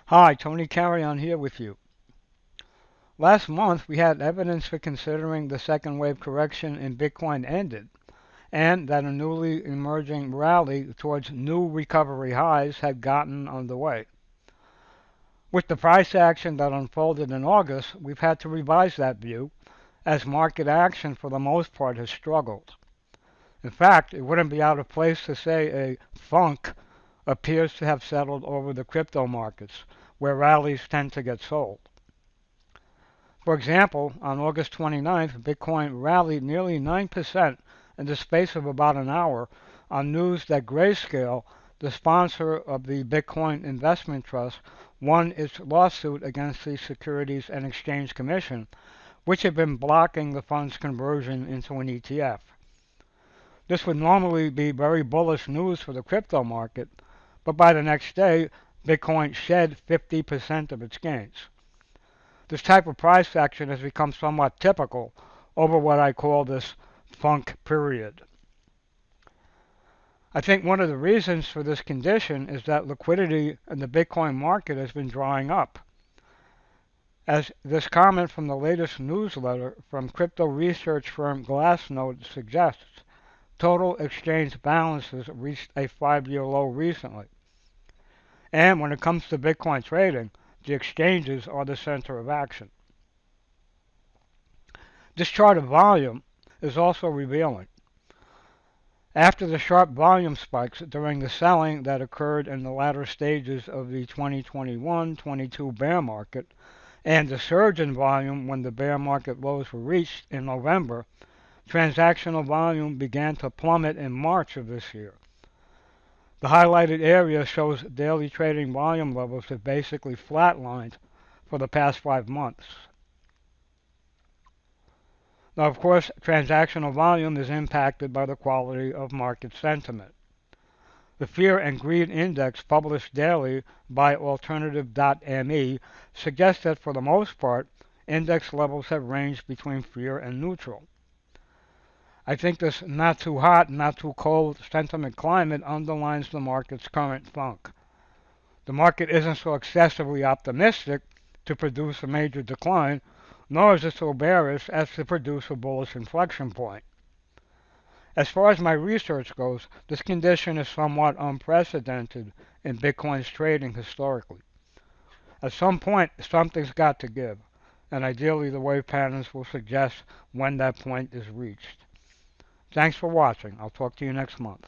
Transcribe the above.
Hi, Tony Carrion here with you. Last month we had evidence for considering the second wave correction in Bitcoin ended, and that a newly emerging rally towards new recovery highs had gotten underway. With the price action that unfolded in August, we've had to revise that view, as market action for the most part has struggled. In fact, it wouldn't be out of place to say a funk appears to have settled over the crypto markets, where rallies tend to get sold. For example, on August 29th, Bitcoin rallied nearly 9% in the space of about an hour on news that Grayscale, the sponsor of the Bitcoin Investment Trust, won its lawsuit against the Securities and Exchange Commission, which had been blocking the fund's conversion into an ETF. This would normally be very bullish news for the crypto market, but by the next day, Bitcoin shed 50% of its gains. This type of price action has become somewhat typical over what I call this funk period. I think one of the reasons for this condition is that liquidity in the Bitcoin market has been drying up. As this comment from the latest newsletter from crypto research firm Glassnode suggests, total exchange balances reached a 5-year low recently. And when it comes to Bitcoin trading, the exchanges are the center of action. This chart of volume is also revealing. After the sharp volume spikes during the selling that occurred in the latter stages of the 2021-22 bear market, and the surge in volume when the bear market lows were reached in November, transactional volume began to plummet in March of this year. The highlighted area shows daily trading volume levels have basically flatlined for the past 5 months. Now, of course, transactional volume is impacted by the quality of market sentiment. The Fear and Greed Index published daily by Alternative.me suggests that for the most part, index levels have ranged between fear and neutral. I think this not too hot, not too cold sentiment climate underlines the market's current funk. The market isn't so excessively optimistic to produce a major decline, nor is it so bearish as to produce a bullish inflection point. As far as my research goes, this condition is somewhat unprecedented in Bitcoin's trading historically. At some point, something's got to give, and ideally the wave patterns will suggest when that point is reached. Thanks for watching. I'll talk to you next month.